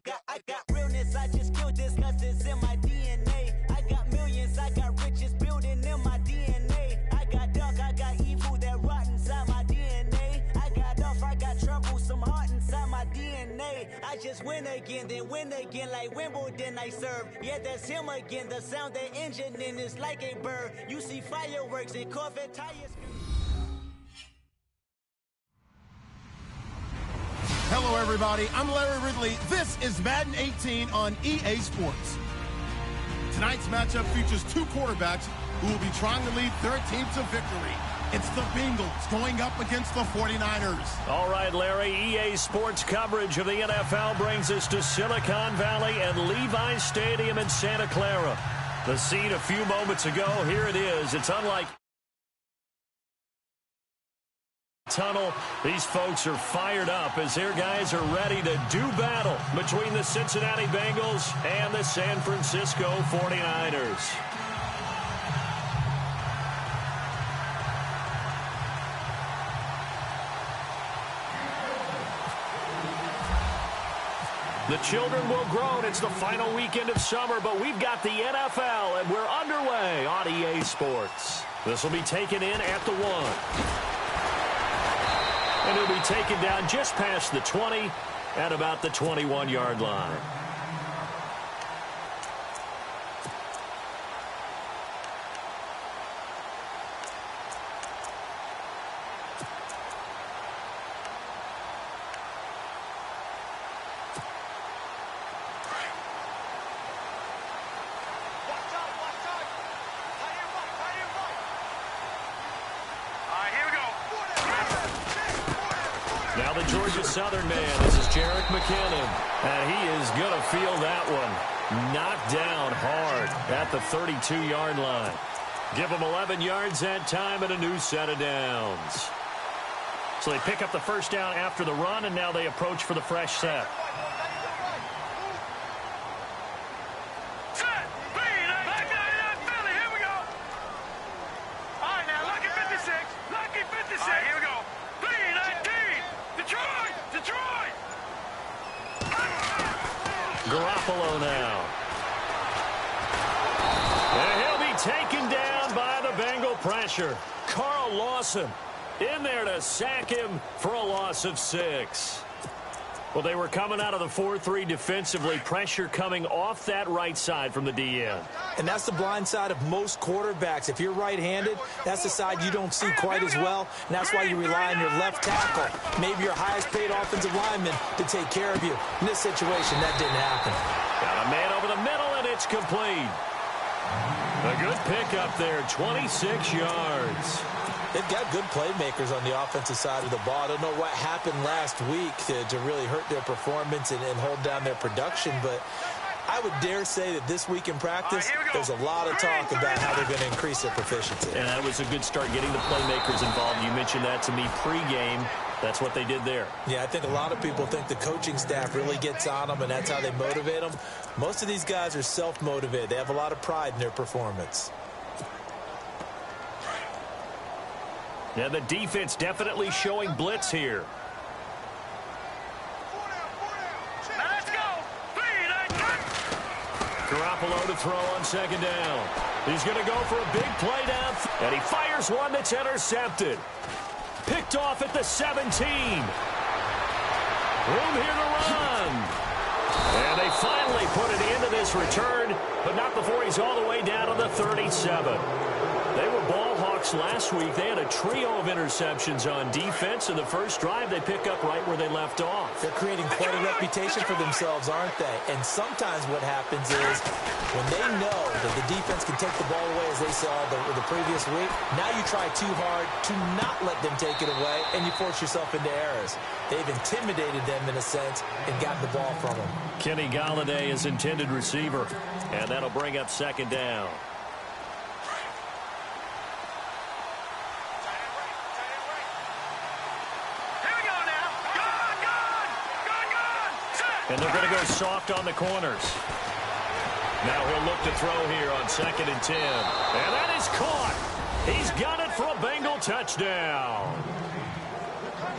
I got realness, I just killed this cause it's in my DNA. I got millions, I got riches building in my DNA. I got dark, I got evil that rot inside my DNA. I got off, I got trouble, some heart inside my DNA. I just win again, then win again like Wimbledon I serve. Yeah, that's him again, the sound that engine in is like a bird. You see fireworks and Corvette tires. Hello, everybody. I'm Larry Ridley. This is Madden 18 on EA Sports. Tonight's matchup features two quarterbacks who will be trying to lead their team to victory. It's the Bengals going up against the 49ers. All right, Larry, EA Sports coverage of the NFL brings us to Silicon Valley and Levi's Stadium in Santa Clara. The scene a few moments ago, here it is. It's unlike tunnel. These folks are fired up as their guys are ready to do battle between the Cincinnati Bengals and the San Francisco 49ers. The children will grow. It's the final weekend of summer, but we've got the NFL, and we're underway on EA Sports. This will be taken in at the 1. And it'll be taken down just past the 20 at about the 21-yard line. Now the Georgia Southern man, this is Jerick McKinnon, and he is going to feel that one. Knocked down hard at the 32-yard line. Give him 11 yards that time and a new set of downs. So they pick up the first down after the run, and now they approach for the fresh set. Garoppolo now. And he'll be taken down by the Bengal pressure. Carl Lawson in there to sack him for a loss of 6. Well, they were coming out of the 4-3 defensively. Pressure coming off that right side from the DN. And that's the blind side of most quarterbacks. If you're right-handed, that's the side you don't see quite as well. And that's why you rely on your left tackle, maybe your highest-paid offensive lineman, to take care of you. In this situation, that didn't happen. Got a man over the middle, and it's complete. A good pickup there, 26 yards. They've got good playmakers on the offensive side of the ball. I don't know what happened last week to really hurt their performance and hold down their production, but I would dare say that this week in practice, there's a lot of talk about how they're going to increase their proficiency. And that was a good start, getting the playmakers involved. You mentioned that to me pregame. That's what they did there. Yeah, I think a lot of people think the coaching staff really gets on them, and that's how they motivate them. Most of these guys are self-motivated. They have a lot of pride in their performance. Yeah, the defense definitely showing blitz here. Garoppolo to throw on second down. He's going to go for a big play down, and he fires one that's intercepted. Picked off at the 17. Room here to run. And they finally put it into this return, but not before he's all the way down to the 37. They were ball hawks last week. They had a trio of interceptions on defense. In the first drive, they pick up right where they left off. They're creating quite a reputation for themselves, aren't they? And sometimes what happens is when they know that the defense can take the ball away, as they saw the previous week, now you try too hard to not let them take it away, and you force yourself into errors. They've intimidated them in a sense and gotten the ball from them. Kenny Galladay is intended receiver, and that'll bring up second down. And they're going to go soft on the corners. Now he'll look to throw here on 2nd and 10. And that is caught. He's got it for a Bengal touchdown.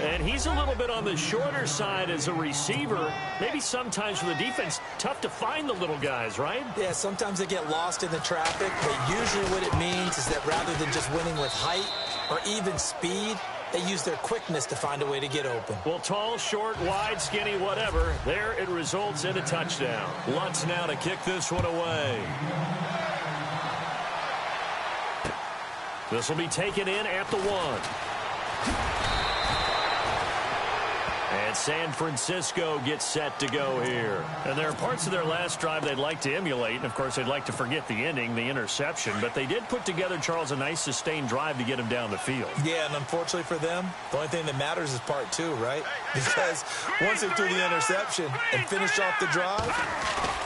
And he's a little bit on the shorter side as a receiver. Maybe sometimes for the defense, tough to find the little guys, right? Yeah, sometimes they get lost in the traffic, but usually what it means is that rather than just winning with height or even speed, they use their quickness to find a way to get open. Well, tall, short, wide, skinny, whatever. There it results in a touchdown. Lutz now to kick this one away. This will be taken in at the 1. And San Francisco gets set to go here. And there are parts of their last drive they'd like to emulate. And, of course, they'd like to forget the ending, the interception. But they did put together, Charles, a nice sustained drive to get him down the field. Yeah, and unfortunately for them, the only thing that matters is part 2, right? Because once they threw the interception and finished off the drive,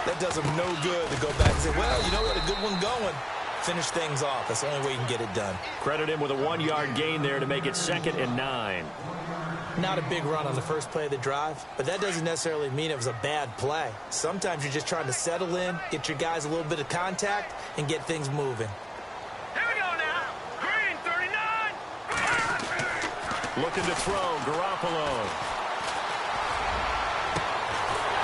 that does them no good to go back and say, well, you know what, a good one going. Finish things off. That's the only way you can get it done. Credit him with a 1-yard gain there to make it 2nd and 9. Not a big run on the first play of the drive, but that doesn't necessarily mean it was a bad play. Sometimes you're just trying to settle in, get your guys a little bit of contact, and get things moving. Here we go now. Green 39. Looking to throw, Garoppolo.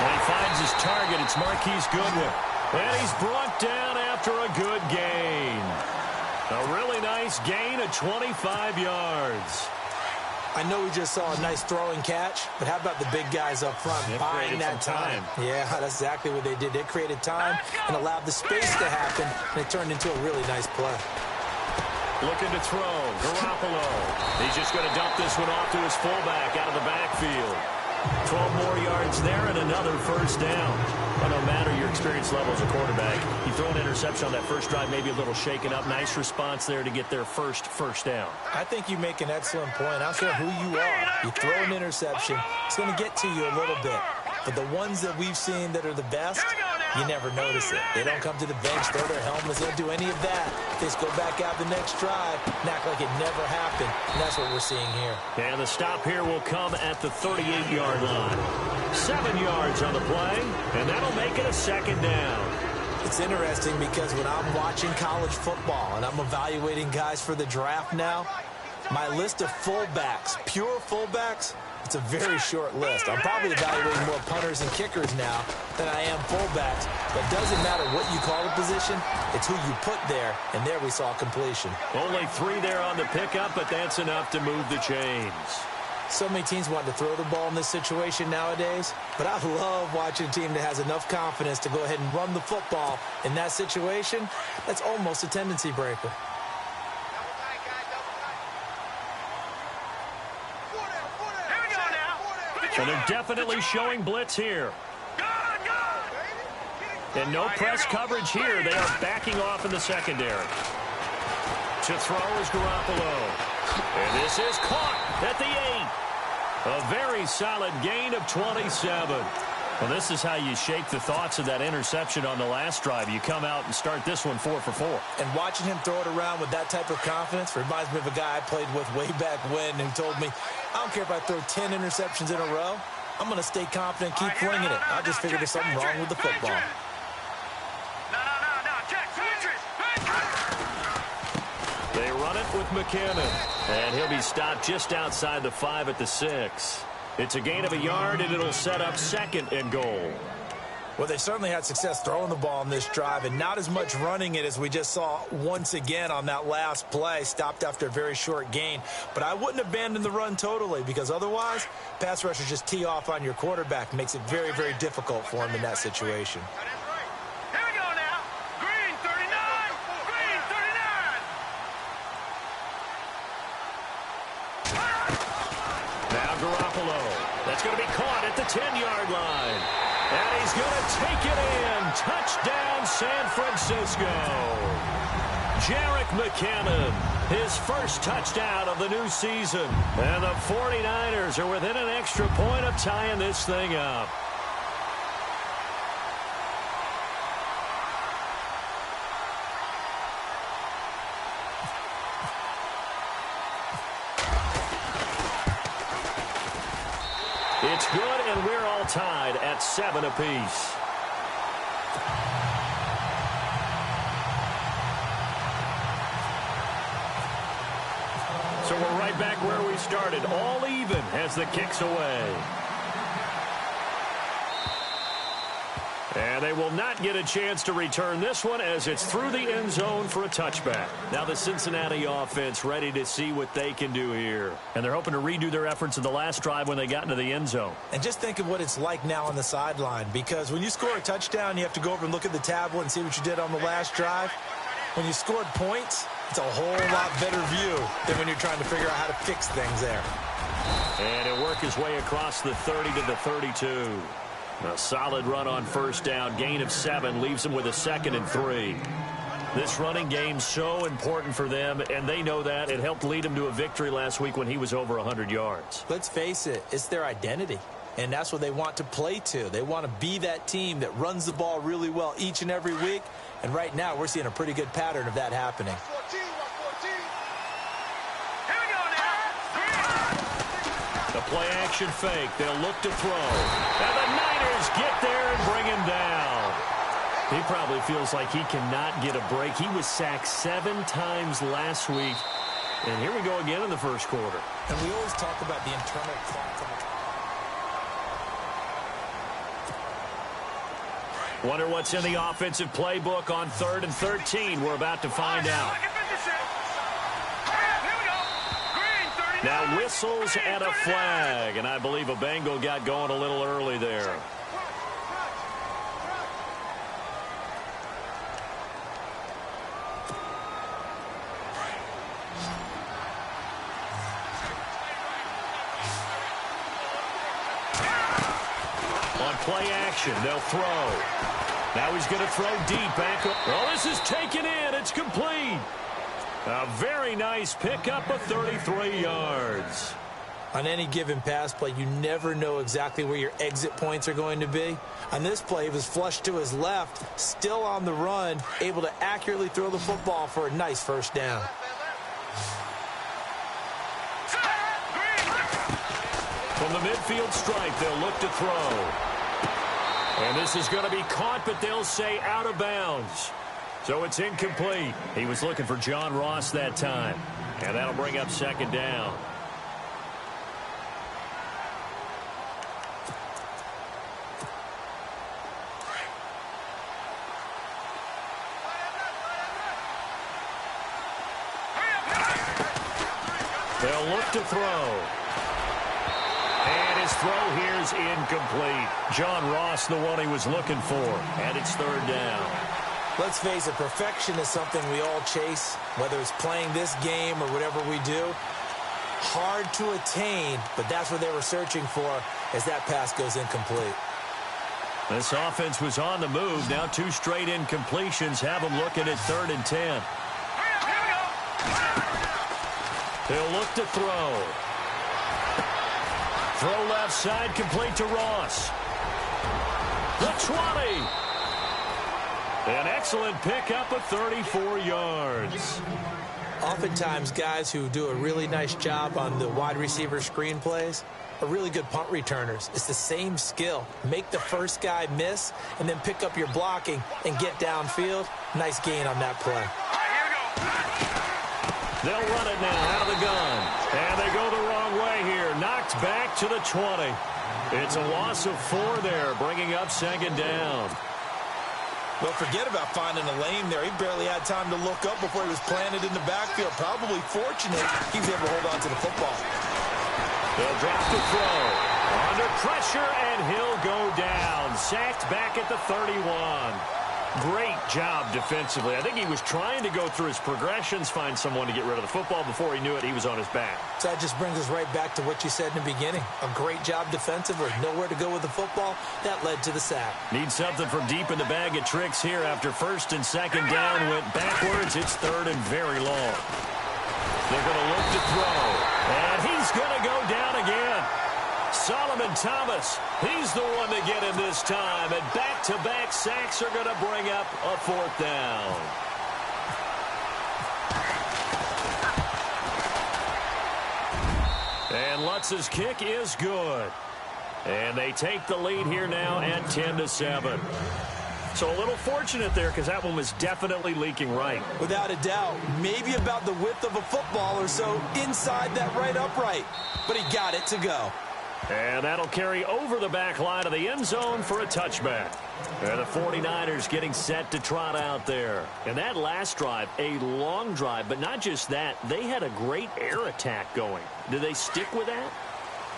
And he finds his target. It's Marquise Goodwin. And he's brought down after a good gain. A really nice gain of 25 yards. I know we just saw a nice throwing catch, but how about the big guys up front buying that time? Yeah, that's exactly what they did. They created time and allowed the space to happen, and it turned into a really nice play. Looking to throw, Garoppolo. He's just going to dump this one off to his fullback out of the backfield. 12 more yards there and another first down. Well, no matter your experience level as a quarterback, you throw an interception on that first drive, maybe a little shaken up. Nice response there to get their first down. I think you make an excellent point. I don't care who you are. You throw an interception, it's going to get to you a little bit. But the ones that we've seen that are the best, you never notice it. They don't come to the bench, throw their helmets, they don't do any of that. They just go back out the next drive and act like it never happened. And that's what we're seeing here. And the stop here will come at the 38-yard line. 7 yards on the play, and that'll make it a 2nd down. It's interesting because when I'm watching college football and I'm evaluating guys for the draft now, my list of fullbacks, pure fullbacks, it's a very short list. I'm probably evaluating more punters and kickers now than I am fullbacks. But it doesn't matter what you call the position, it's who you put there, and there we saw completion. Only 3 there on the pickup, but that's enough to move the chains. So many teams want to throw the ball in this situation nowadays, but I love watching a team that has enough confidence to go ahead and run the football in that situation. That's almost a tendency breaker. And they're definitely showing blitz here. And no press coverage here. They are backing off in the secondary. To throw is Garoppolo. And this is caught at the 8. A very solid gain of 27. Well, this is how you shake the thoughts of that interception on the last drive. You come out and start this one 4 for 4. And watching him throw it around with that type of confidence reminds me of a guy I played with way back when who told me, I don't care if I throw 10 interceptions in a row. I'm going to stay confident and keep flinging it. I just figured there's something wrong with the football. They run it with McKinnon. And he'll be stopped just outside the 5 at the 6. It's a gain of a yard, and it'll set up 2nd and goal. Well, they certainly had success throwing the ball in this drive, and not as much running it as we just saw once again on that last play, stopped after a very short gain. But I wouldn't abandon the run totally, because otherwise, pass rushers just tee off on your quarterback. Makes it very, very difficult for him in that situation. Here we go now. Green 39. Green 39. Now Garoppolo. That's going to be caught at the 10-yard line. And he's going to take it in. Touchdown, San Francisco. Jerick McKinnon, his first touchdown of the new season. And the 49ers are within an extra point of tying this thing up. It's good, and we're all tied at 7 apiece. So we're right back where we started, all even as the kick's away. And they will not get a chance to return this one as it's through the end zone for a touchback. Now the Cincinnati offense ready to see what they can do here. And they're hoping to redo their efforts in the last drive when they got into the end zone. And just think of what it's like now on the sideline, because when you score a touchdown, you have to go over and look at the tablet and see what you did on the last drive. When you scored points, it's a whole lot better view than when you're trying to figure out how to fix things there. And it worked his way across the 30 to the 32. A solid run on first down. Gain of 7 leaves them with a 2nd and 3. This running game so important for them, and they know that. It helped lead them to a victory last week when he was over 100 yards. Let's face it, it's their identity, and that's what they want to play to. They want to be that team that runs the ball really well each and every week, and right now we're seeing a pretty good pattern of that happening. The play-action fake. They'll look to throw. And the Niners get there and bring him down. He probably feels like he cannot get a break. He was sacked 7 times last week. And here we go again in the first quarter. And we always talk about the internal clock. Wonder what's in the offensive playbook on 3rd and 13. We're about to find out. Now whistles and a flag, and I believe a Bengal got going a little early there. On play action, they'll throw. Now he's going to throw deep back up. Well, this is taken in. It's complete. A very nice pickup of 33 yards. On any given pass play, you never know exactly where your exit points are going to be. On this play, he was flushed to his left, still on the run, able to accurately throw the football for a nice first down. From the midfield stripe, they'll look to throw. And this is going to be caught, but they'll say out of bounds. So it's incomplete. He was looking for John Ross that time. And that'll bring up 2nd down. They'll look to throw. And his throw here's incomplete. John Ross, the one he was looking for. And it's 3rd down. Let's face it, perfection is something we all chase, whether it's playing this game or whatever we do. Hard to attain, but that's what they were searching for as that pass goes incomplete. This offense was on the move. Now 2 straight incompletions have them looking at 3rd and 10. He'll look to throw. Throw left side, complete to Ross. The 20. An excellent pickup of 34 yards. Oftentimes, guys who do a really nice job on the wide receiver screen plays are really good punt returners. It's the same skill. Make the first guy miss and then pick up your blocking and get downfield. Nice gain on that play. They'll run it now out of the gun. And they go the wrong way here. Knocked back to the 20. It's a loss of 4 there, bringing up 2nd down. Well, forget about finding a lane there. He barely had time to look up before he was planted in the backfield. Probably fortunate he was able to hold on to the football. They'll drop the throw. Under pressure, and he'll go down. Sacked back at the 31. Great job defensively. I think he was trying to go through his progressions, find someone to get rid of the football. Before he knew it, he was on his back. So that just brings us right back to what you said in the beginning. A great job defensively. Nowhere to go with the football. That led to the sack. Need something from deep in the bag of tricks here after 1st and 2nd down. Went backwards. It's 3rd and very long. They're going to look to throw. And he's going to go down again. Solomon Thomas, he's the one to get him this time. And back-to-back sacks are going to bring up a 4th down. And Lutz's kick is good. And they take the lead here now at 10-7. So a little fortunate there because that one was definitely leaking right. Without a doubt, maybe about the width of a football or so inside that right upright. But he got it to go. And that'll carry over the back line of the end zone for a touchback. And the 49ers getting set to trot out there. And that last drive, a long drive, but not just that. They had a great air attack going. Do they stick with that?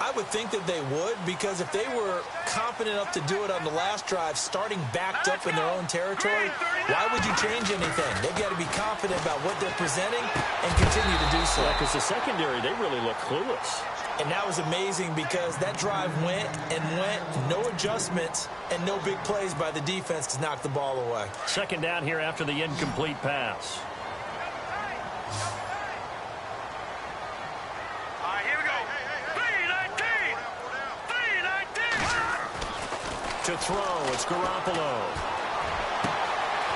I would think that they would, because if they were confident enough to do it on the last drive, starting backed up in their own territory, why would you change anything? They've got to be confident about what they're presenting and continue to do so. Because the secondary, they really look clueless. And that was amazing because that drive went and went, no adjustments, and no big plays by the defense to knock the ball away. Second down here after the incomplete pass. To throw, it's Garoppolo.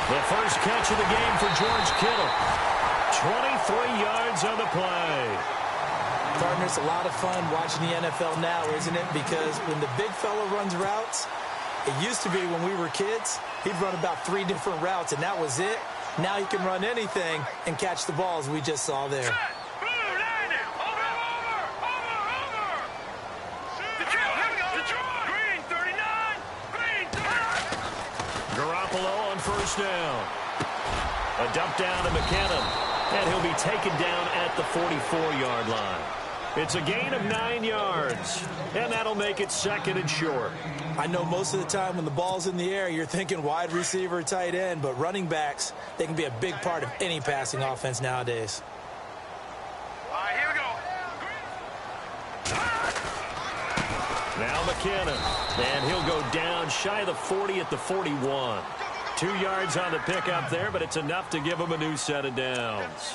The first catch of the game for George Kittle. 23 yards on the play. Partner, it's a lot of fun watching the NFL now, isn't it? Because when the big fella runs routes, it used to be when we were kids, he'd run about 3 different routes, and that was it. Now he can run anything and catch the ball, as we just saw there. Garoppolo on first down. A dump down to McKinnon. And he'll be taken down at the 44-yard line. It's a gain of 9 yards. And that'll make it second and short. I know most of the time when the ball's in the air, you're thinking wide receiver, tight end. But running backs, they can be a big part of any passing offense nowadays. All right, here we go. Now McKinnon. And he'll go down shy of the 40 at the 41. 2 yards on the pickup there, but it's enough to give him a new set of downs.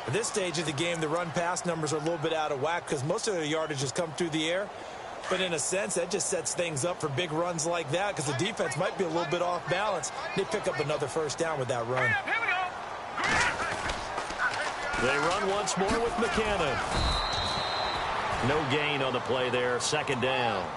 At this stage of the game, the run-pass numbers are a little bit out of whack because most of their yardage has come through the air. But in a sense, that just sets things up for big runs like that because the defense might be a little bit off balance. They pick up another first down with that run. They run once more with McKinnon. No gain on the play there, second down.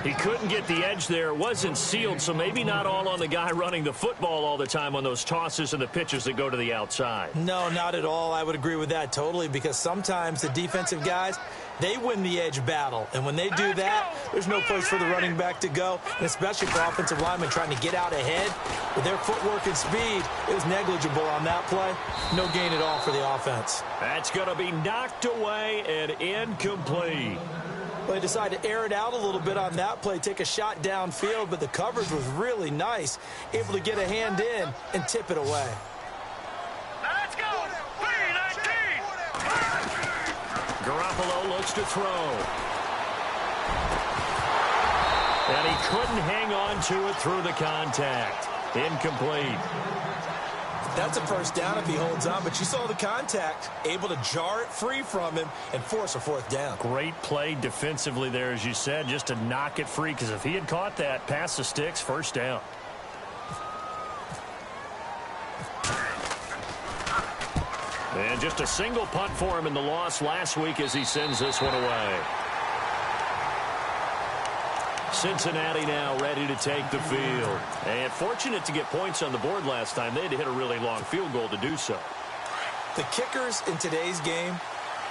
He couldn't get the edge there. It wasn't sealed, so maybe not all on the guy running the football all the time on those tosses and the pitches that go to the outside. No, not at all. I would agree with that totally because sometimes the defensive guys, they win the edge battle. And when they do that, there's no place for the running back to go, and especially for offensive linemen trying to get out ahead. With their footwork and speed, it was negligible on that play. No gain at all for the offense. That's going to be knocked away and incomplete. Well, they decided to air it out a little bit on that play, take a shot downfield, but the coverage was really nice, able to get a hand in and tip it away. Let's go. 3-19. Garoppolo looks to throw. And he couldn't hang on to it through the contact. Incomplete. That's a first down if he holds on, but you saw the contact, able to jar it free from him and force a fourth down. Great play defensively there, as you said, just to knock it free, because if he had caught that, past the sticks, first down. And just a single punt for him in the loss last week as he sends this one away. Cincinnati now ready to take the field. And fortunate to get points on the board last time. They had to hit a really long field goal to do so. The kickers in today's game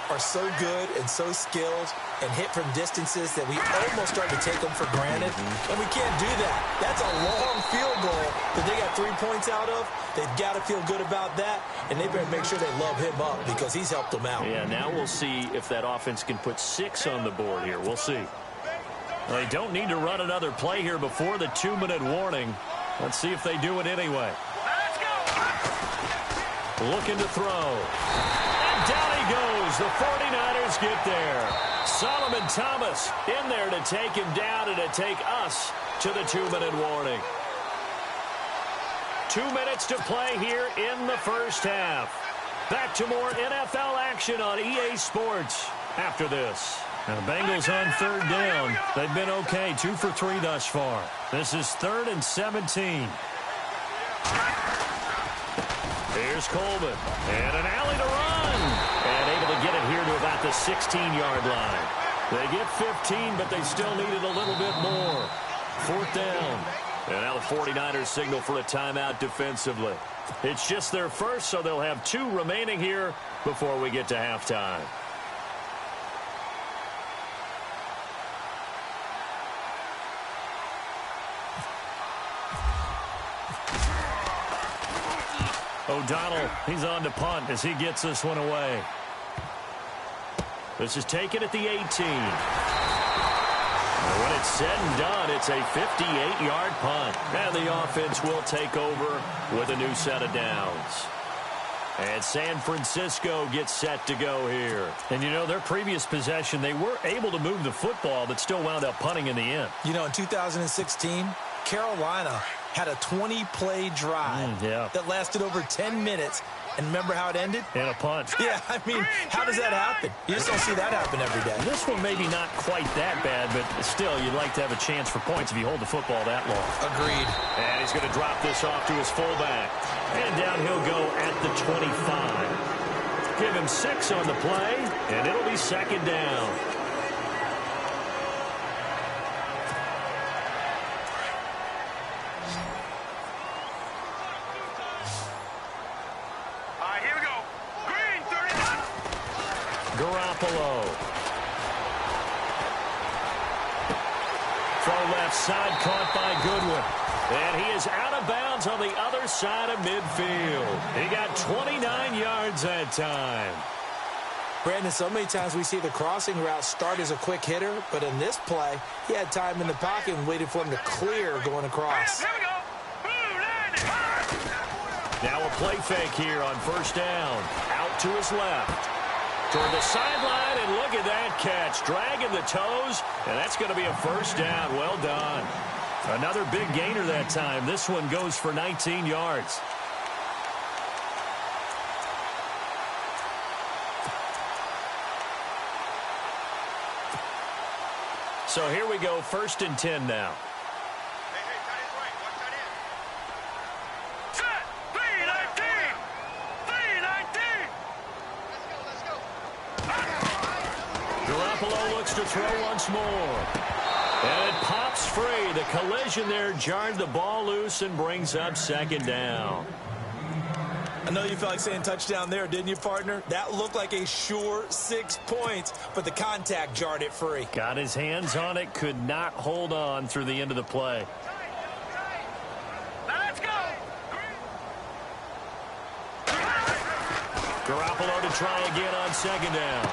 are so good and so skilled and hit from distances that we almost start to take them for granted. And we can't do that. That's a long field goal that they got 3 points out of. They've got to feel good about that, and they better make sure they love him up because he's helped them out. Yeah, now we'll see if that offense can put 6 on the board here. We'll see. They don't need to run another play here before the 2-minute warning. Let's see if they do it anyway. Let's go. Looking to throw. And down he goes. The 49ers get there. Solomon Thomas in there to take him down and to take us to the 2-minute warning. 2 minutes to play here in the first half. Back to more NFL action on EA Sports after this. Now the Bengals on third down. They've been okay, 2 for 3 thus far. This is 3rd and 17. Here's Coleman. And an alley to run. And able to get it here to about the 16-yard line. They get 15, but they still needed a little bit more. 4th down. And now the 49ers signal for a timeout defensively. It's just their first, so they'll have 2 remaining here before we get to halftime. O'Donnell, he's on to punt as he gets this one away. This is taken at the 18. When it's said and done, it's a 58-yard punt. And the offense will take over with a new set of downs. And San Francisco gets set to go here. And, you know, their previous possession, they were able to move the football, but still wound up punting in the end. You know, in 2016, Carolina had a 20-play drive that lasted over 10 minutes. And remember how it ended? In a punt. Yeah, I mean, how does that happen? You just don't see that happen every day. This one maybe not quite that bad, but still, you'd like to have a chance for points if you hold the football that long. Agreed. And he's going to drop this off to his fullback. And down he'll go at the 25. Give him 6 on the play, and it'll be second down. Garoppolo. Throw left side, caught by Goodwin. And he is out of bounds on the other side of midfield. He got 29 yards that time. Brandon, so many times we see the crossing route start as a quick hitter, but in this play, he had time in the pocket and waited for him to clear going across. Here we go. Now a play fake here on first down. Out to his left. Toward the sideline, and look at that catch. Dragging the toes, and that's going to be a first down. Well done. Another big gainer that time. This one goes for 19 yards. So here we go, 1st and 10 now. Garoppolo looks to throw once more. And it pops free. The collision there jarred the ball loose and brings up second down. I know you felt like saying touchdown there, didn't you, partner? That looked like a sure 6 points, but the contact jarred it free. Got his hands on it, could not hold on through the end of the play. Let's go. Garoppolo to try again on second down.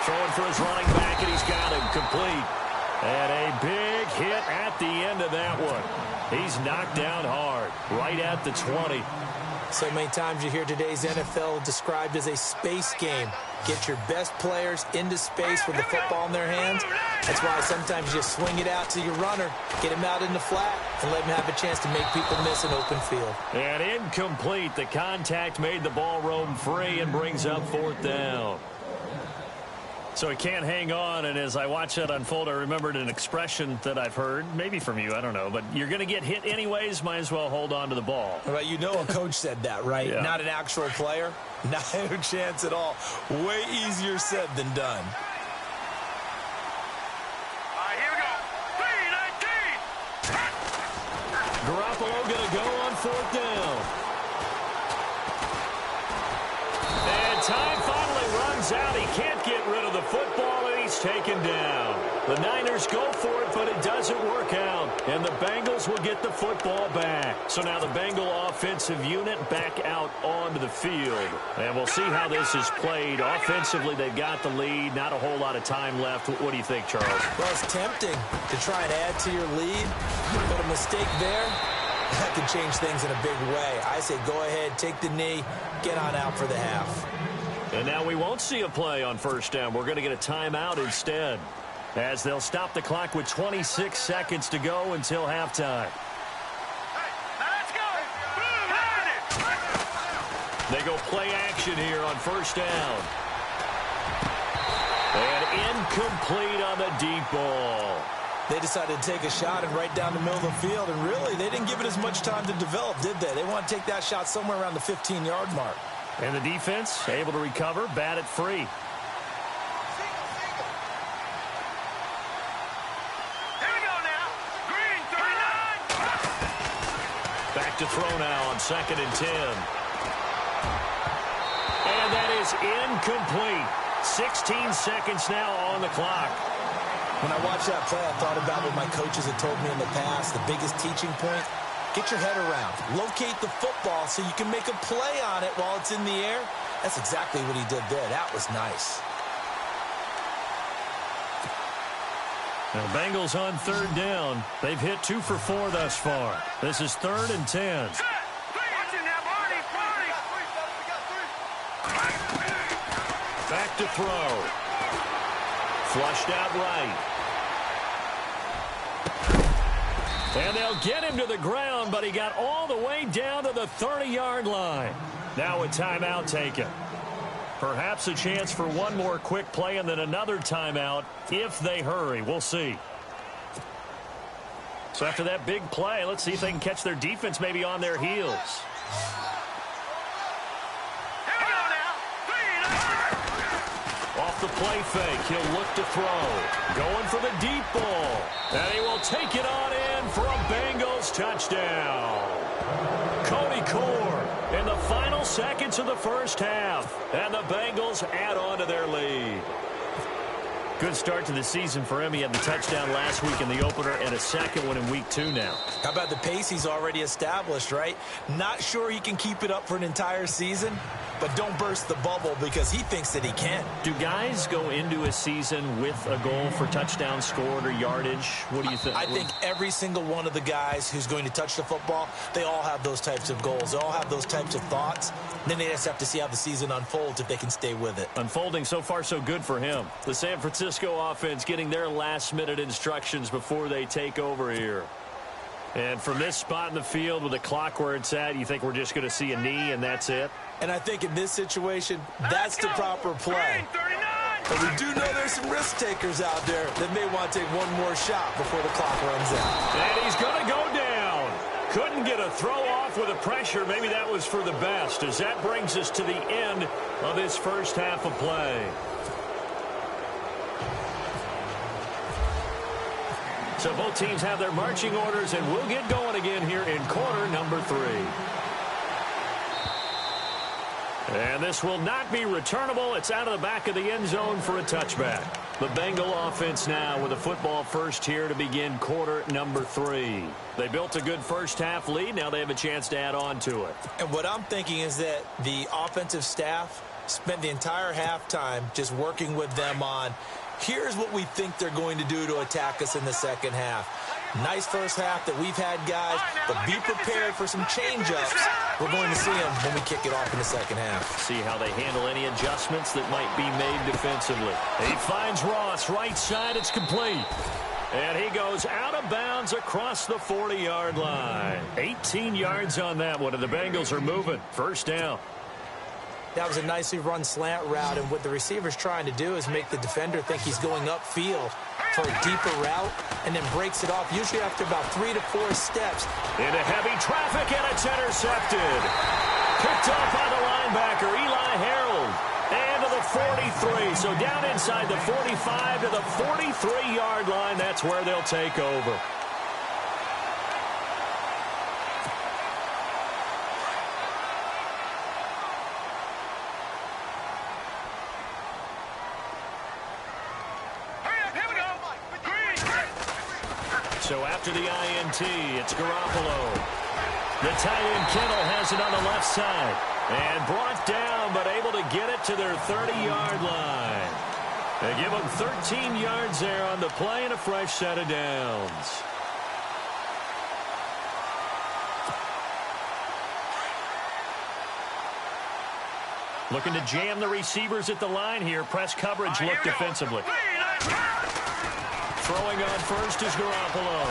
Throwing for his running back, and he's got him complete. And a big hit at the end of that one. He's knocked down hard, right at the 20. So many times you hear today's NFL described as a space game. Get your best players into space with the football in their hands. That's why sometimes you just swing it out to your runner, get him out in the flat, and let him have a chance to make people miss an open field. And incomplete. The contact made the ball roam free and brings up 4th down. So he can't hang on, and as I watch that unfold, I remembered an expression that I've heard, maybe from you, I don't know, but you're going to get hit anyways, might as well hold on to the ball. Well, you know a coach said that, right? Yeah. Not an actual player. Not a chance at all. Way easier said than done. Here we go. 3-19. Garoppolo going to go on 4th down. And time finally runs out. He can't get rid of the football, and he's taken down. The Niners go for it, but it doesn't work out. And the Bengals will get the football back. So now the Bengal offensive unit back out onto the field. And we'll see how this is played. Offensively, they've got the lead. Not a whole lot of time left. What do you think, Charles? Well, it's tempting to try and add to your lead, but a mistake there, that can change things in a big way. I say go ahead, take the knee, get on out for the half. And now we won't see a play on first down. We're going to get a timeout instead, as they'll stop the clock with 26 seconds to go until halftime. Let's go. They go play action here on first down. And incomplete on the deep ball. They decided to take a shot and right down the middle of the field, and really, they didn't give it as much time to develop, did they? They want to take that shot somewhere around the 15-yard mark. And the defense able to recover, bat it free. Here we go now. Green 39. Back to throw now on 2nd and 10. And that is incomplete. 16 seconds now on the clock. When I watched that play, I thought about what my coaches had told me in the past. The biggest teaching point, get your head around. Locate the football so you can make a play on it while it's in the air. That's exactly what he did there. That was nice. Now, Bengals on 3rd down. They've hit 2 for 4 thus far. This is 3rd and 10. Back to throw. Flushed out right. And they'll get him to the ground, but he got all the way down to the 30-yard line. Now a timeout taken. Perhaps a chance for one more quick play and then another timeout if they hurry. We'll see. So after that big play, let's see if they can catch their defense maybe on their heels. Off the play fake, he'll look to throw. Going for the deep ball. And he will take it on in for a Bengals touchdown. Cody Core in the final seconds of the first half. And the Bengals add on to their lead. Good start to the season for him. He had the touchdown last week in the opener and a second one in week 2 now. How about the pace he's already established, right? Not sure he can keep it up for an entire season, but don't burst the bubble because he thinks that he can. Do guys go into a season with a goal for touchdowns scored or yardage? What do you think? I think every single one of the guys who's going to touch the football, they all have those types of goals. They all have those types of thoughts. Then they just have to see how the season unfolds if they can stay with it. Unfolding so far so good for him. The San Francisco offense getting their last-minute instructions before they take over here. And from this spot in the field with the clock where it's at, you think we're just going to see a knee and that's it? And I think in this situation, that's the proper play. But we do know there's some risk takers out there that may want to take one more shot before the clock runs out. And he's going to go down. Couldn't get a throw off with the pressure. Maybe that was for the best, as that brings us to the end of this first half of play. So both teams have their marching orders, and we'll get going again here in quarter number 3. And this will not be returnable. It's out of the back of the end zone for a touchback. The Bengal offense now with a football first here to begin quarter number 3. They built a good first half lead. Now they have a chance to add on to it. And what I'm thinking is that the offensive staff spent the entire halftime just working with them on, here's what we think they're going to do to attack us in the second half. Nice first half that we've had, guys, but be prepared for some change-ups. We're going to see them when we kick it off in the second half. See how they handle any adjustments that might be made defensively. He finds Ross, right side, it's complete. And he goes out of bounds across the 40-yard line. 18 yards on that one, and the Bengals are moving. First down. That was a nicely run slant route, and what the receiver's trying to do is make the defender think he's going upfield for a deeper route, and then breaks it off, usually after about 3 to 4 steps. Into heavy traffic, and it's intercepted. Picked off by the linebacker, Eli Harold. And to the 43, so down inside the 45 to the 43-yard line. That's where they'll take over. So after the INT, it's Garoppolo. The tight end Kittle has it on the left side. And brought down, but able to get it to their 30-yard line. They give them 13 yards there on the play and a fresh set of downs. Looking to jam the receivers at the line here. Press coverage look defensively. Throwing on first is Garoppolo.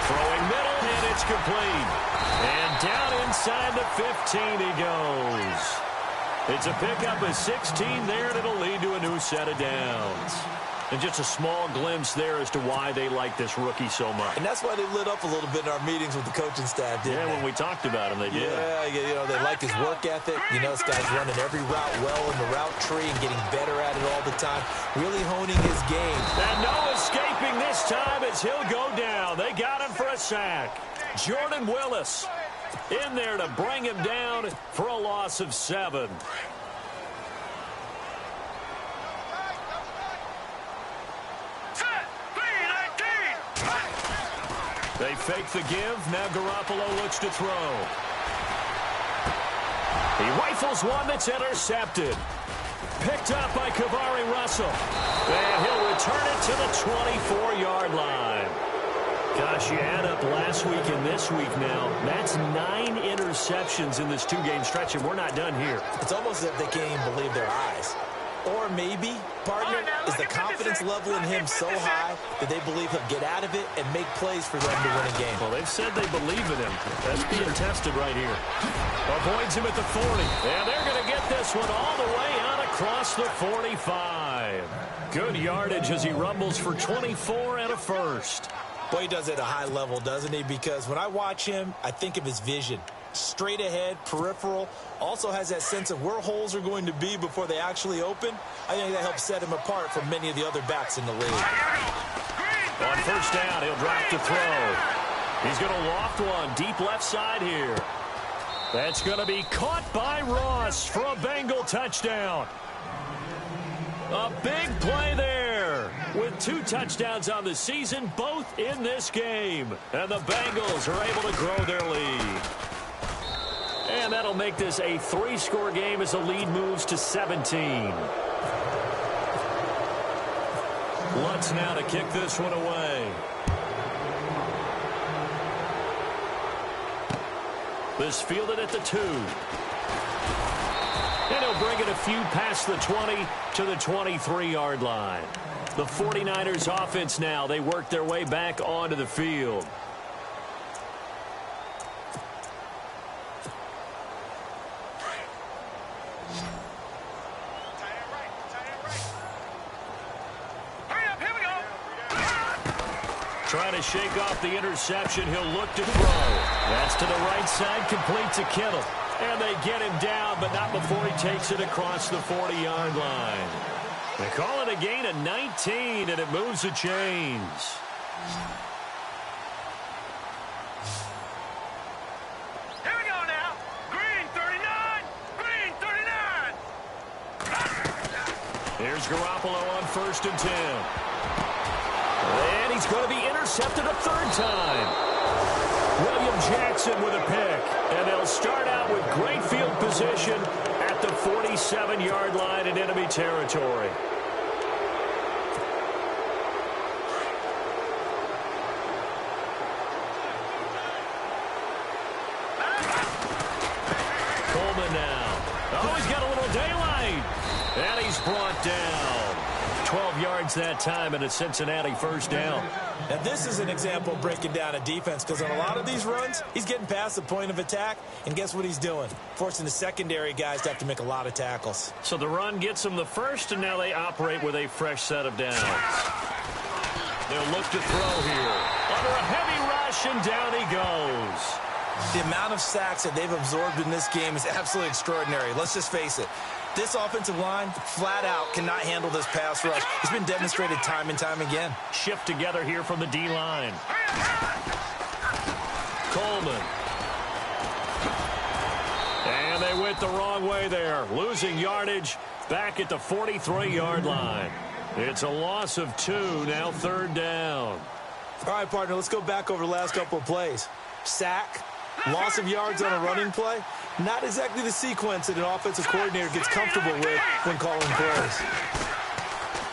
Throwing middle, and it's complete. And down inside the 15 he goes. It's a pickup of 16 there, and it'll lead to a new set of downs. And just a small glimpse there as to why they like this rookie so much. And that's why they lit up a little bit in our meetings with the coaching staff, didn't they? When we talked about him, they did. Yeah, you know, they like his work ethic. You know, this guy's running every route well in the route tree and getting better at it all the time. Really honing his game. And no escaping this time as he'll go down. They got him for a sack. Jordan Willis in there to bring him down for a loss of 7. They fake the give. Now Garoppolo looks to throw. He rifles one that's intercepted. Picked up by Kavari Russell. And he'll return it to the 24-yard line. Gosh, you add up last week and this week now. That's 9 interceptions in this 2-game stretch, and we're not done here. It's almost as if they can't even believe their eyes. Or maybe, partner, is the confidence level in him so high that they believe he'll get out of it and make plays for them to win a game. Well, they've said they believe in him. That's being tested right here. Avoids him at the 40. And they're going to get this one all the way out across the 45. Good yardage as he rumbles for 24 and a first. Boy, he does it at a high level, doesn't he? Because when I watch him, I think of his vision. Straight ahead, peripheral, also has that sense of where holes are going to be before they actually open. I think that helps set him apart from many of the other backs in the league. On first down, he'll drop to throw. He's going to loft one deep left side here. That's going to be caught by Ross for a Bengal touchdown. A big play there with 2 touchdowns on the season, both in this game. And the Bengals are able to grow their lead. And that'll make this a 3-score game as the lead moves to 17. Lutz now to kick this one away. This fielded at the 2. And he'll bring it a few past the 20 to the 23-yard line. The 49ers offense now, they work their way back onto the field. Trying to shake off the interception. He'll look to throw. That's to the right side, complete to Kittle. And they get him down, but not before he takes it across the 40-yard line. They call it a gain of 19, and it moves the chains. Here we go now. Green 39. Green 39. Here's Garoppolo on 1st and 10. And he's going to be intercepted a 3rd time. William Jackson with a pick. And they'll start out with great field position at the 47-yard line in enemy territory. Coleman now. Oh, he's got a little daylight. And he's brought down. 12 yards that time, and a Cincinnati first down. Now, this is an example of breaking down a defense, because on a lot of these runs, he's getting past the point of attack, and guess what he's doing? Forcing the secondary guys to have to make a lot of tackles. So the run gets them the first, and now they operate with a fresh set of downs. They'll look to throw here. Under a heavy rush, and down he goes. The amount of sacks that they've absorbed in this game is absolutely extraordinary. Let's just face it. This offensive line, flat out, cannot handle this pass rush. It's been demonstrated time and time again. Shift together here from the D-line. Coleman. And they went the wrong way there. Losing yardage back at the 43-yard line. It's a loss of 2, now 3rd down. All right, partner, let's go back over the last couple of plays. Sack, loss of yards on a running play. Not exactly the sequence that an offensive coordinator gets comfortable with when calling plays.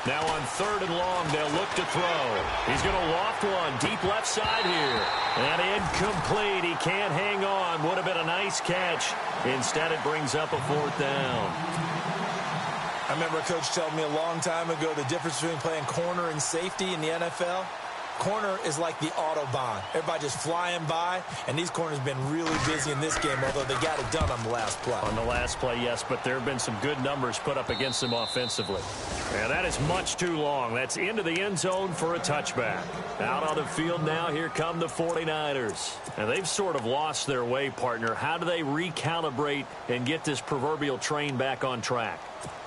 Now on 3rd and long, they'll look to throw. He's going to loft one deep left side here. And incomplete. He can't hang on. Would have been a nice catch. Instead, it brings up a 4th down. I remember a coach telling me a long time ago the difference between playing corner and safety in the NFL. Corner is like the Autobahn. Everybody just flying by, and these corners have been really busy in this game, although they got it done on the last play. On the last play, yes, but there have been some good numbers put up against them offensively. And that is much too long. That's into the end zone for a touchback. Out on the field now, here come the 49ers. And they've sort of lost their way, partner. How do they recalibrate and get this proverbial train back on track?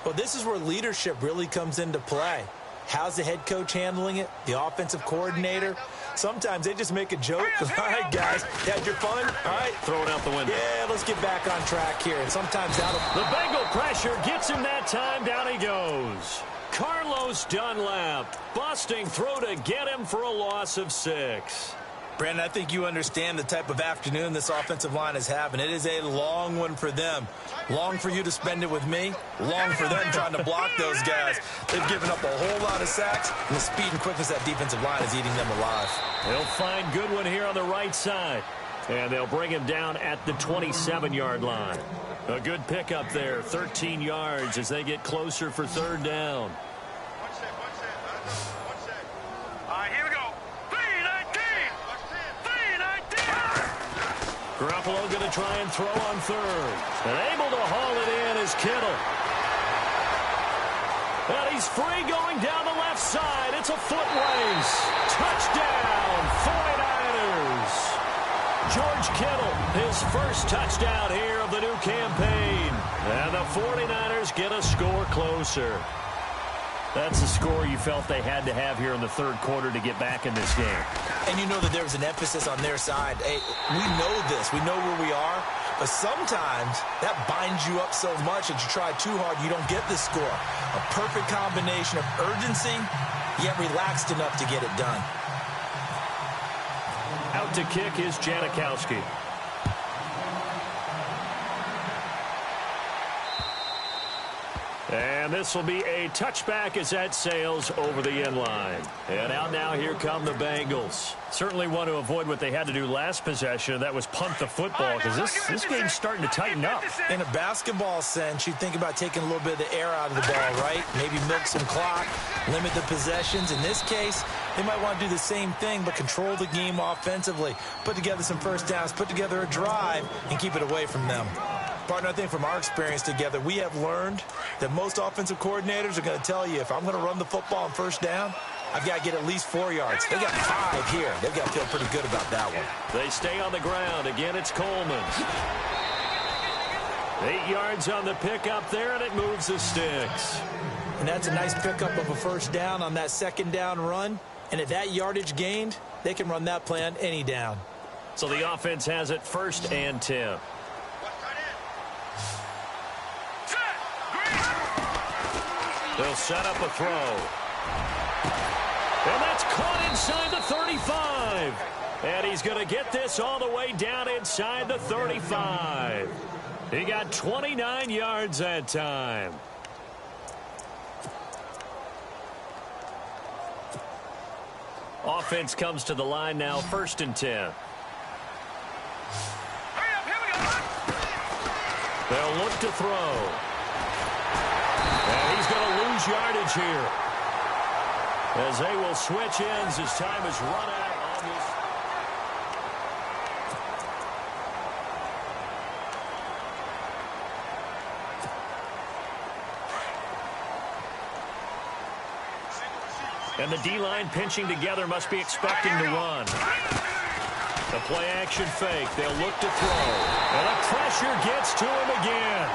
Well, this is where leadership really comes into play. How's the head coach handling it? The offensive coordinator? Sometimes they just make a joke. All right, guys, you had your fun? All right. Throw it out the window. Yeah, let's get back on track here. And sometimes that'll... The Bengal pressure gets him that time. Down he goes. Carlos Dunlap busting through to get him for a loss of 6. Brandon, I think you understand the type of afternoon this offensive line is having. It is a long one for them. Long for you to spend it with me. Long for them trying to block those guys. They've given up a whole lot of sacks, and the speed and quickness of that defensive line is eating them alive. They'll find Goodwin here on the right side, and they'll bring him down at the 27-yard line. A good pickup there, 13 yards as they get closer for 3rd down. Garoppolo going to try and throw on 3rd. And able to haul it in is Kittle. And he's free going down the left side. It's a foot race. Touchdown, 49ers. George Kittle, his first touchdown here of the new campaign. And the 49ers get a score closer. That's the score you felt they had to have here in the 3rd quarter to get back in this game. And you know that there was an emphasis on their side. Hey, we know this. We know where we are. But sometimes that binds you up so much that you try too hard, you don't get the score. A perfect combination of urgency, yet relaxed enough to get it done. Out to kick is Janikowski. And this will be a touchback as that sails over the end line. And out now, here come the Bengals. Certainly want to avoid what they had to do last possession. That was punt the football, because this game's starting to tighten up. In a basketball sense, you think about taking a little bit of the air out of the ball, right? Maybe milk some clock, limit the possessions. In this case, they might want to do the same thing, but control the game offensively. Put together some first downs, put together a drive, and keep it away from them. Partner, I think from our experience together, we have learned that most offensive coordinators are going to tell you, if I'm going to run the football on first down, I've got to get at least 4 yards. They got 5 here. They've got to feel pretty good about that one. They stay on the ground. Again, it's Coleman. 8 yards on the pickup there, and it moves the sticks. And that's a nice pickup of a first down on that 2nd down run. And at that yardage gained, they can run that play on any down. So the offense has it 1st and 10. They'll set up a throw. And that's caught inside the 35. And he's going to get this all the way down inside the 35. He got 29 yards that time. Offense comes to the line now, 1st and 10. They'll look to throw. And he's going to lose yardage here, as they will switch ends as time is run out on this. And the D-line pinching together, must be expecting to run. The play action fake. They'll look to throw. And the pressure gets to him again.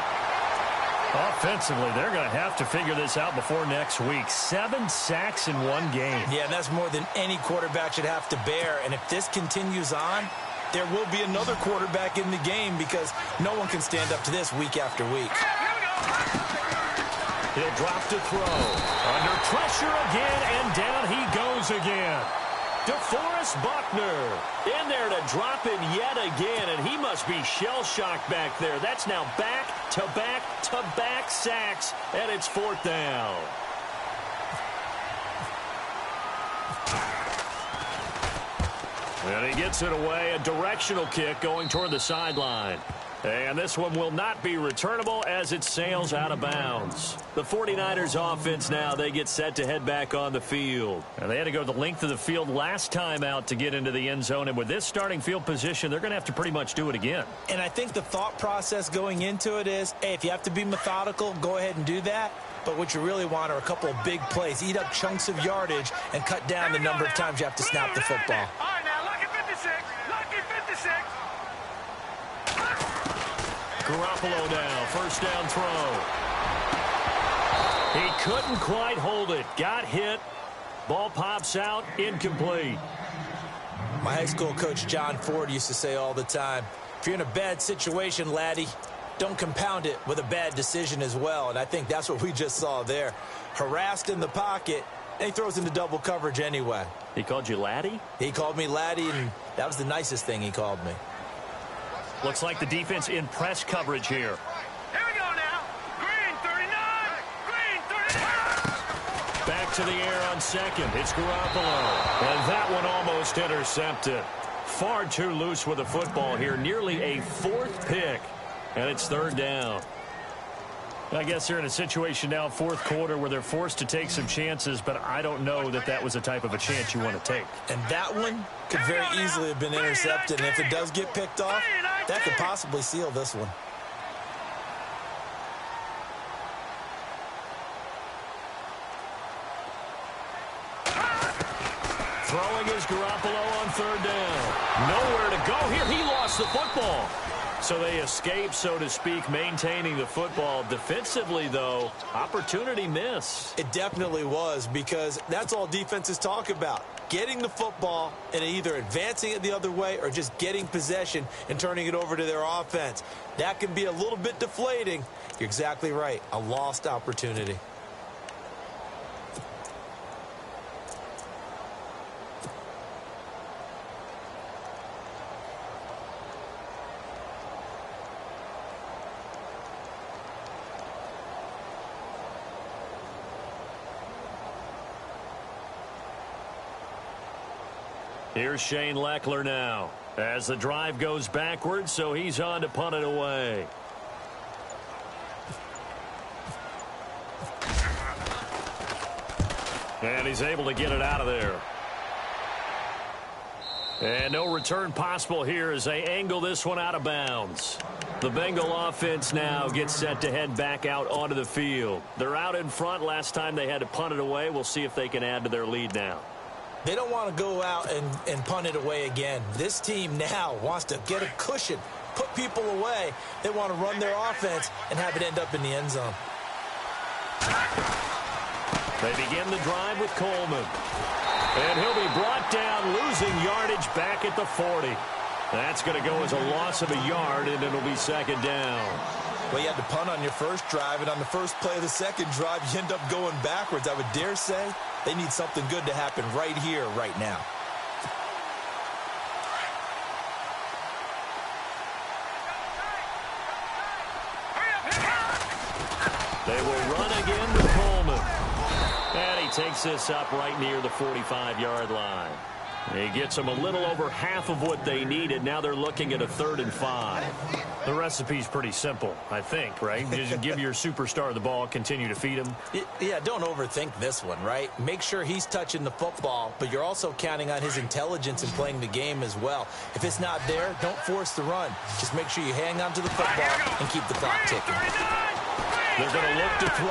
Offensively, they're going to have to figure this out before next week. 7 sacks in 1 game. Yeah, that's more than any quarterback should have to bear. And if this continues on, there will be another quarterback in the game, because no one can stand up to this week after week. He'll drop to throw. Under pressure again, and down he goes again. DeForest Buckner in there to drop it yet again, and he must be shell-shocked back there. That's now back-to-back-to-back sacks, and it's 4th down. And he gets it away, a directional kick going toward the sideline. And this one will not be returnable as it sails out of bounds. The 49ers offense now, they get set to head back on the field. And they had to go the length of the field last time out to get into the end zone. And with this starting field position, they're going to have to pretty much do it again. And I think the thought process going into it is, hey, if you have to be methodical, go ahead and do that. But what you really want are a couple of big plays. Eat up chunks of yardage and cut down the number of times you have to snap the football. All right, now, lucky 56. Lucky 56. Garoppolo now, 1st down throw. He couldn't quite hold it. Got hit. Ball pops out, incomplete. My high school coach, John Ford, used to say all the time, if you're in a bad situation, laddie, don't compound it with a bad decision as well. And I think that's what we just saw there. Harassed in the pocket, and he throws into double coverage anyway. He called you laddie? He called me laddie, and that was the nicest thing he called me. Looks like the defense in press coverage here. Here we go now. Green 39. Green 39. Back to the air on second. It's Garoppolo. And that one almost intercepted. Far too loose with the football here. Nearly a fourth pick. And it's third down. I guess they're in a situation now, fourth quarter, where they're forced to take some chances, but I don't know that that was the type of a chance you want to take. And that one could very easily have been intercepted. And if it does get picked off, that could possibly seal this one. Throwing is Garoppolo on third down. Nowhere to go here. He lost the football. So they escape, so to speak, maintaining the football. Defensively, though, opportunity miss. It definitely was, because that's all defenses talk about. Getting the football and either advancing it the other way or just getting possession and turning it over to their offense. That can be a little bit deflating. You're exactly right. A lost opportunity. Here's Shane Leckler now as the drive goes backwards, so he's on to punt it away. And he's able to get it out of there. And no return possible here as they angle this one out of bounds. The Bengal offense now gets set to head back out onto the field. They're out in front. Last time they had to punt it away. We'll see if they can add to their lead now. They don't want to go out and punt it away again. This team now wants to get a cushion, put people away. They want to run their offense and have it end up in the end zone. They begin the drive with Coleman. And he'll be brought down, losing yardage back at the 40. That's going to go as a loss of a yard, and it'll be second down. Well, you had to punt on your first drive, and on the first play of the second drive, you end up going backwards. I would dare say they need something good to happen right here, right now. They will run again with Coleman. And he takes this up right near the 45-yard line. He gets them a little over half of what they needed. Now they're looking at a 3rd and 5. The recipe's pretty simple, I think, right? Just give your superstar the ball, continue to feed him. Yeah, don't overthink this one, right? Make sure he's touching the football, but you're also counting on his intelligence in playing the game as well. If it's not there, don't force the run. Just make sure you hang on to the football and keep the clock ticking. They're going to look to throw.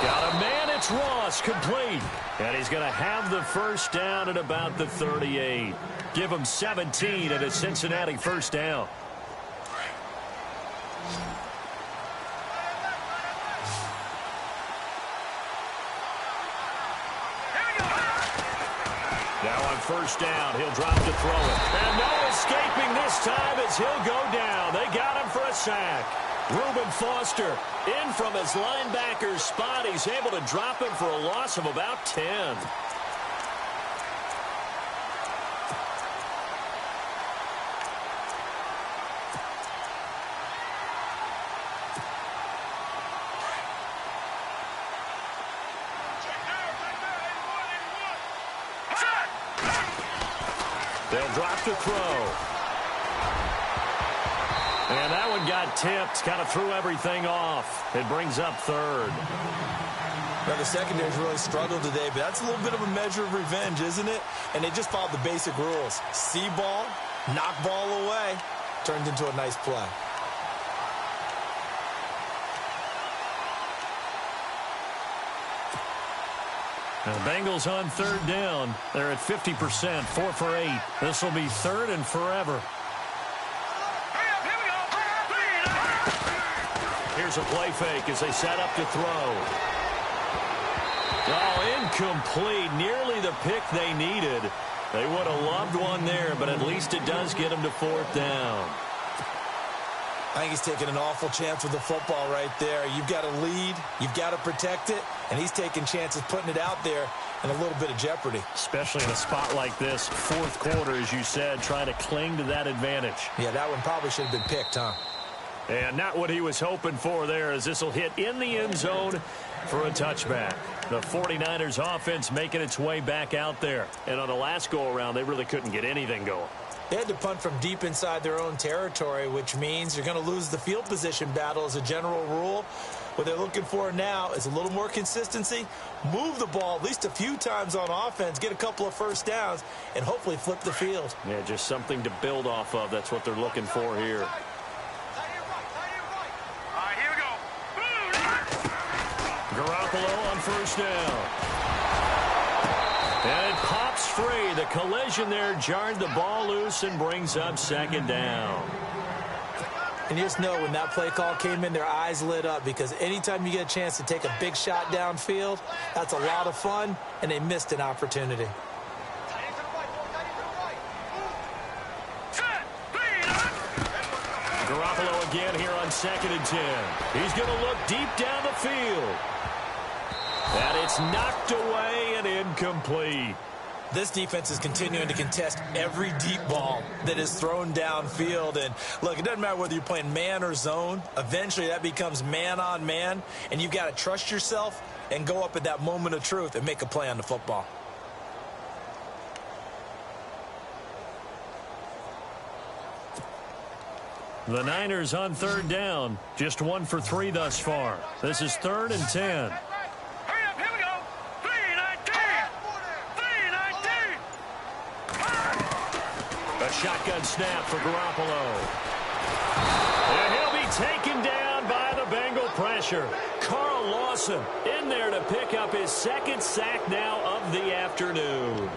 Got a man, it's Ross, complete. And he's going to have the first down at about the 38. Give him 17 at a Cincinnati first down. Now on first down, he'll drop to throw it. And no escaping this time as he'll go down. They got him for a sack. Reuben Foster in from his linebacker spot. He's able to drop him for a loss of about 10. They'll drop to throw. And that one got tipped, kind of threw everything off. It brings up 3rd. Now, the secondary's really struggled today, but that's a little bit of a measure of revenge, isn't it? And they just followed the basic rules. See ball, knock ball away, turned into a nice play. Now, the Bengals on 3rd down. They're at 50%, 4 for 8. This will be 3rd and forever. Here's a play fake as they set up to throw. Oh, incomplete. Nearly the pick they needed. They would have loved one there, but at least it does get them to 4th down. I think he's taking an awful chance with the football right there. You've got to lead, you've got to protect it, and he's taking chances putting it out there in a little bit of jeopardy. Especially in a spot like this, 4th quarter, as you said, trying to cling to that advantage. Yeah, that one probably should have been picked, huh? And not what he was hoping for there, as this will hit in the end zone for a touchback. The 49ers offense making its way back out there. And on the last go-around, they really couldn't get anything going. They had to punt from deep inside their own territory, which means you're going to lose the field position battle as a general rule. What they're looking for now is a little more consistency, move the ball at least a few times on offense, get a couple of first downs, and hopefully flip the field. Yeah, just something to build off of. That's what they're looking for here. All right, here we go. Garoppolo on 1st down. And it pops free. The collision there jarred the ball loose and brings up 2nd down. And you just know when that play call came in, their eyes lit up, because anytime you get a chance to take a big shot downfield, that's a lot of fun, and they missed an opportunity. Garoppolo again here on 2nd and 10. He's going to look deep down the field. And it's knocked away and incomplete. This defense is continuing to contest every deep ball that is thrown downfield. And, look, it doesn't matter whether you're playing man or zone. Eventually, that becomes man-on-man, and you've got to trust yourself and go up at that moment of truth and make a play on the football. The Niners on 3rd down. Just 1 for 3 thus far. This is 3rd and 10. Hurry up, here we go. 3-19. 3-19. A shotgun snap for Garoppolo. And he'll be taken down by the Bengal pressure. Carl Lawson in there to pick up his 2nd sack now of the afternoon.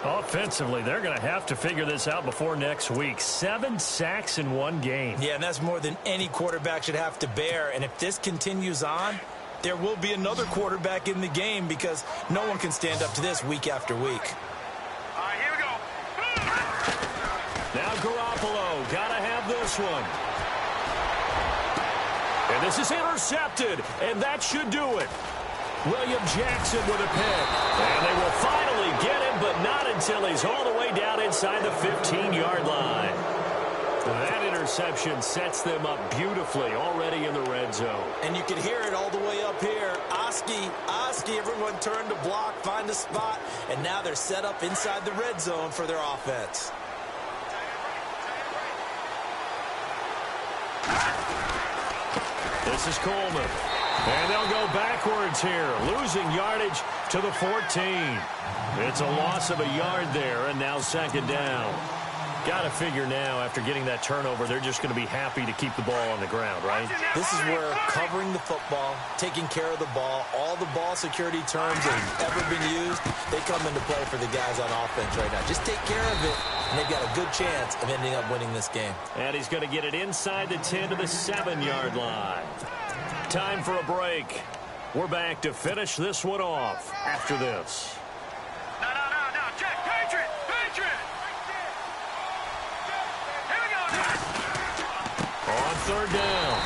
Offensively, they're going to have to figure this out before next week. 7 sacks in 1 game. Yeah, and that's more than any quarterback should have to bear. And if this continues on, there will be another quarterback in the game, because no one can stand up to this week after week. All right, here we go. Now Garoppolo, got to have this one. And this is intercepted, and that should do it. William Jackson with a pick. And they will finally get him, but not until he's all the way down inside the 15-yard line. That interception sets them up beautifully already in the red zone. And you can hear it all the way up here. Oski, everyone turned to block, find a spot, and now they're set up inside the red zone for their offense. This is Coleman. And they'll go backwards here, losing yardage to the 14. It's a loss of a yard there, and now 2nd down. Got to figure now, after getting that turnover, they're just going to be happy to keep the ball on the ground, right? This is where covering the football, taking care of the ball, all the ball security terms that have ever been used, they come into play for the guys on offense right now. Just take care of it, and they've got a good chance of ending up winning this game. And he's going to get it inside the 10 to the 7-yard line. Time for a break. We're back to finish this one off after this. No. Check. Patriot. Here we go now. On 3rd down,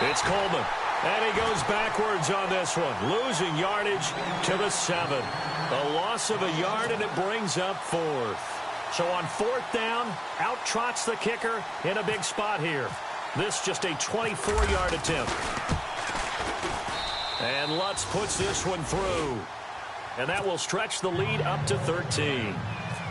it's Coleman. And he goes backwards on this one, losing yardage to the 7. A loss of a yard, and it brings up 4th. So on 4th down, out trots the kicker in a big spot here. This just a 24-yard attempt. And Lutz puts this one through. And that will stretch the lead up to 13.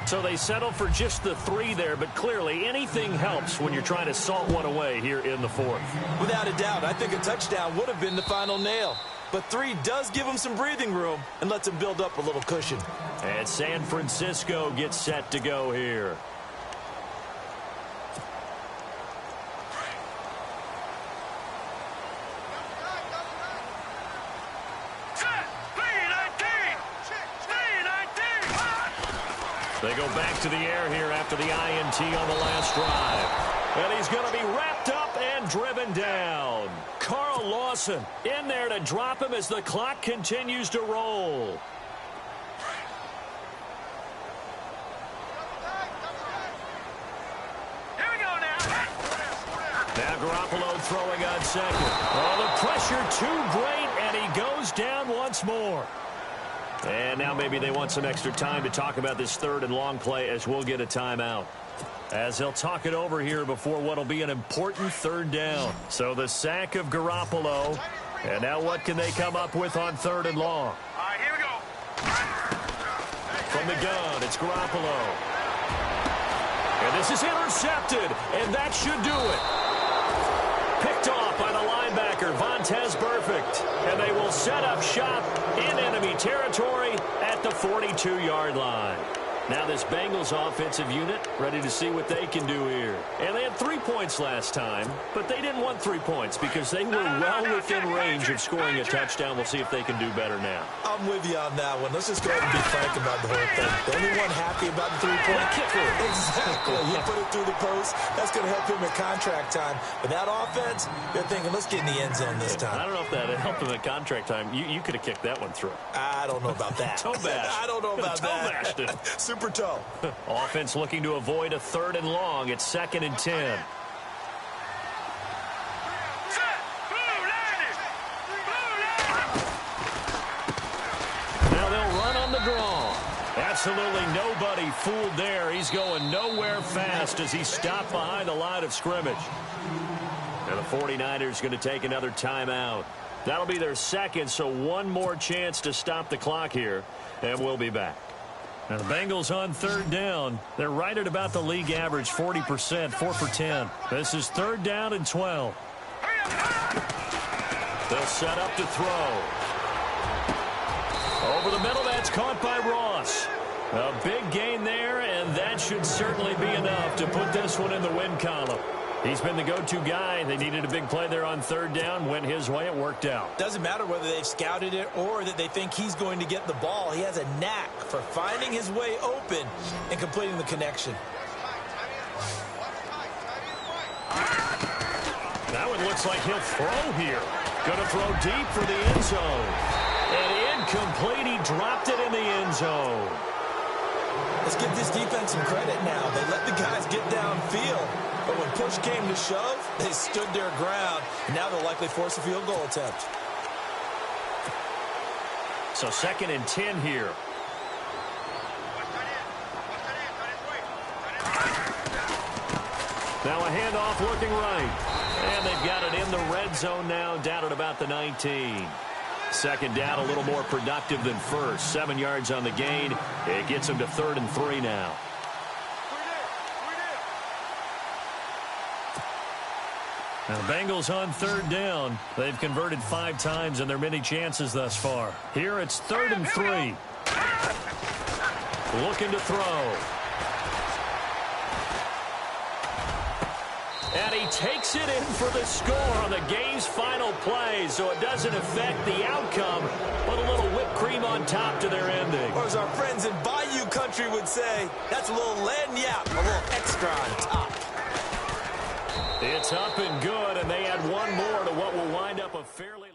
So they settle for just the 3 there, but clearly anything helps when you're trying to salt one away here in the 4th. Without a doubt, I think a touchdown would have been the final nail. But 3 does give them some breathing room and lets them build up a little cushion. And San Francisco gets set to go here. They go back to the air here after the INT on the last drive. And he's going to be wrapped up and driven down. Carl Lawson in there to drop him as the clock continues to roll. Now Garoppolo throwing on second. Oh, the pressure too great, and he goes down once more. And now maybe they want some extra time to talk about this third and long play as we'll get a timeout. As they'll talk it over here before what will be an important third down. So the sack of Garoppolo. And now what can they come up with on third and long? All right, here we go. From the gun, it's Garoppolo. And this is intercepted, and that should do it. Picked off by the linebacker, Vontaze Burfict. And they will set up shop in enemy territory at the 42-yard line. Now this Bengals offensive unit ready to see what they can do here. And they had 3 points last time, but they didn't want 3 points because they were well within range of scoring a touchdown. We'll see if they can do better now. I'm with you on that one. Let's just go ahead and be frank about the whole thing. The only one happy about the three-point kicker. Exactly. You put it through the post. That's going to help him at contract time. But that offense, they're thinking, let's get in the end zone this time. I don't know if that helped him at contract time. You could have kicked that one through. I don't know about that. Toe bash. I don't know about Toe bashed it. Super toe. Offense looking to avoid a third and long. It's 2nd and 10. Now they'll run on the draw. Absolutely nobody fooled there. He's going nowhere fast as he's stopped behind the line of scrimmage. And the 49ers going to take another timeout. That'll be their second, so one more chance to stop the clock here, and we'll be back. Now the Bengals on third down. They're right at about the league average, 40%, 4 for 10. This is 3rd down and 12. They'll set up to throw. Over the middle, that's caught by Ross. A big gain there, and that should certainly be enough to put this one in the win column. He's been the go-to guy. They needed a big play there on third down. Went his way. It worked out. Doesn't matter whether they've scouted it or that they think he's going to get the ball. He has a knack for finding his way open and completing the connection. That one looks like he'll throw here. Going to throw deep for the end zone. And incomplete. He dropped it in the end zone. Let's give this defense some credit now. They let the guys get downfield. But when push came to shove, they stood their ground. And now they'll likely force a field goal attempt. So 2nd and 10 here. Now a handoff looking right. And they've got it in the red zone now, down at about the 19. 2nd down, a little more productive than first. 7 yards on the gain. It gets them to 3rd and 3 now. Now the Bengals on third down. They've converted 5 times in their many chances thus far. Here it's 3rd and 3. Looking to throw. And he takes it in for the score on the game's final play, so it doesn't affect the outcome, but a little whipped cream on top to their ending. Or as our friends in Bayou country would say, that's a little lagniappe, a little extra on top. It's up and good, and they add one more to what will wind up a fairly...